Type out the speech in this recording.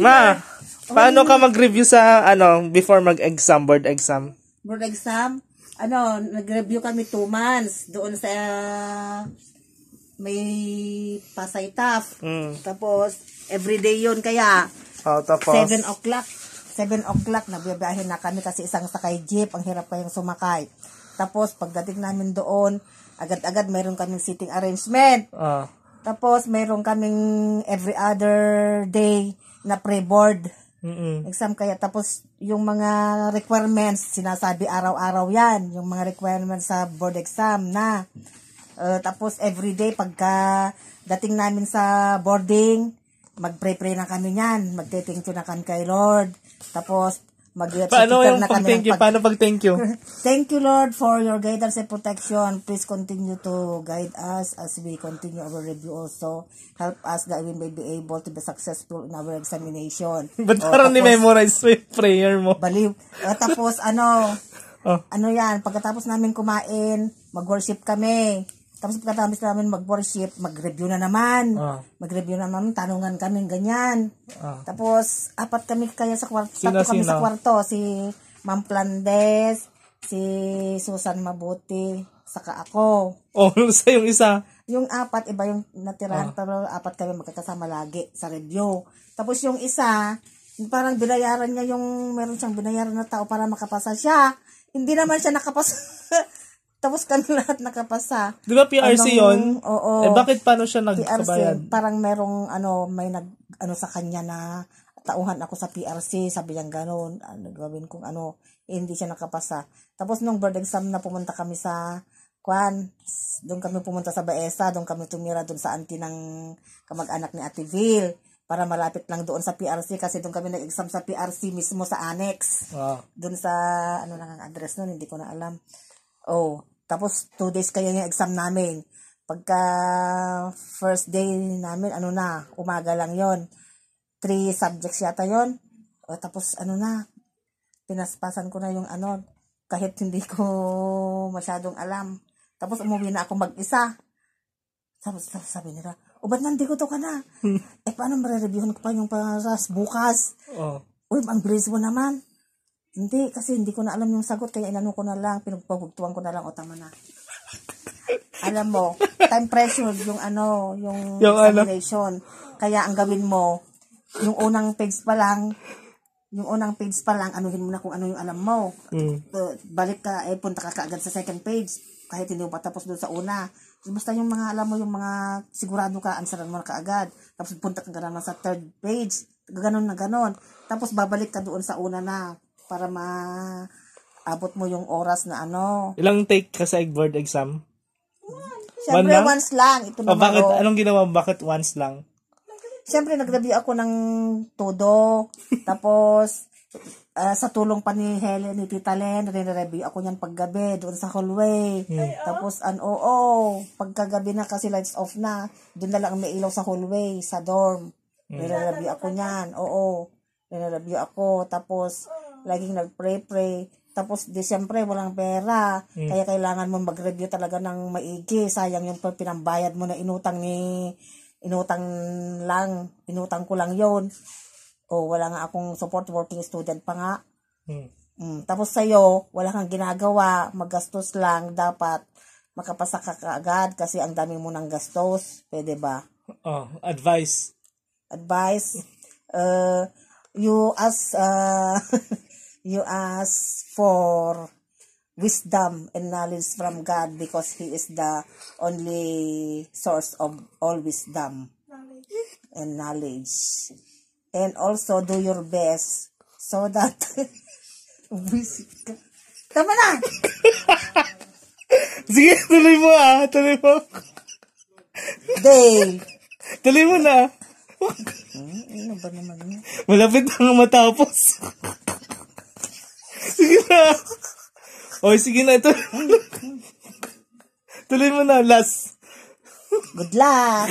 Ma, paano ka mag-review sa, before mag-exam, board exam? Board exam? Nag-review kami 2 months doon sa may Pasay Taf. Tapos, everyday yun kaya. Tapos? 7 o'clock. 7 o'clock, nagbibiyahin na kami kasi isang sakay jeep, ang hirap kayong sumakay. Tapos, pagdating namin doon, agad-agad mayroon kaming seating arrangement. Tapos, mayroon kaming every other day na pre-board exam kaya. Tapos, yung mga requirements, sinasabi araw-araw yan. Yung mga requirements sa board exam na. Tapos, everyday, pagka dating namin sa boarding, mag-pray-pray na kami yan. Mag-thank you na kami kay Lord. Tapos, paano yung pag-thank you? Paano pag-thank you? Thank you, Lord, for your guidance and protection. Please continue to guide us as we continue our review also. Help us that we may be able to be successful in our examination. Ba't parang ni-memorize mo yung prayer mo? Baliw. Tapos, yan, pagkatapos namin kumain, mag-worship kami. Tapos pagkatapos namin mag-worship, mag-review na naman. Mag-review na naman, tanungan kami, ganyan. Tapos, 4 kami kaya sa kwarto. 3 kami sa kwarto. Si Ma'am Plandes, si Susan Mabuti, saka ako. Sa yung isa? Yung 4, iba yung natirahan, pero 4 kami magkakasama lagi sa review. Tapos yung isa, parang binayaran niya meron siyang binayaran na tao para makapasa siya. Hindi naman siya nakapasa. Tapos kami lahat nakapasa. Di ba PRC yun? Oo. Bakit paano siya nagkabayad? PRC, parang merong, may sa kanya na tauhan ako sa PRC. Sabi niya gano'n. Gawin kong hindi siya nakapasa. Tapos nung board exam na pumunta kami sa doon kami pumunta sa Baesa. Doon kami tumira doon sa auntie ng kamag-anak ni Ate Vil. Para malapit lang doon sa PRC. Kasi doon kami nag-exam sa PRC mismo sa annex. Doon sa, lang ang address nun, hindi ko na alam. Tapos 2 days kaya yung exam namin. Pagka first day namin, umaga lang yon. 3 subjects yata yon. Tapos pinaspasan ko na yung kahit hindi ko masyadong alam. Tapos umuwi na ako mag-isa. Tapos sabi nila, ba't nandito ka na? Paano marireviewin ko pa yung paras bukas? Uy, ang bilis mo naman. Hindi, kasi hindi ko na alam yung sagot, kaya inano ko na lang, pinagpagugtuan ko na lang, tama na. Alam mo, time pressure, yung examination. Kaya ang gawin mo, yung unang page pa lang, anuhin mo na kung ano yung alam mo. Balik ka, punta ka kaagad sa second page, kahit hindi mo patapos doon sa una. Basta yung mga alam mo, yung mga sigurado ka, answeran mo na kaagad. Tapos punta ka naman sa third page, ganon na ganon. Tapos babalik ka doon sa una na, para maabot mo yung oras na Ilang take ka sa board exam? Siyempre, once lang. Ito naman, bakit? Anong ginawa? Bakit once lang? Siyempre, nag-review ako ng todo. Tapos, sa tulong pa ni Helen, ni Tita Len, review ako niyan paggabi, doon sa hallway. Tapos, pagkagabi na kasi lights off na, doon na lang may ilaw sa hallway, sa dorm. Review ako niyan. Review ako. Tapos, laging nag-pray. Tapos, siyempre, walang pera. Kaya kailangan mo mag-review talaga ng maigi. Sayang yung pinambayad mo na inutang ko lang yon. Wala nga akong support working student pa nga. Tapos sa'yo, wala kang ginagawa. Maggastos lang. Dapat makapasa ka kaagad kasi ang dami mo ng gastos. Pwede ba? Advice. You ask for wisdom and knowledge from God because He is the only source of all wisdom and knowledge. And also do your best so that tama na! Sige, tuloy mo. Dale! Tuloy mo na. Ano ba naman yun? Malapit na matapos. Sige na. Sige na. Tuloy mo na. Last. Good luck.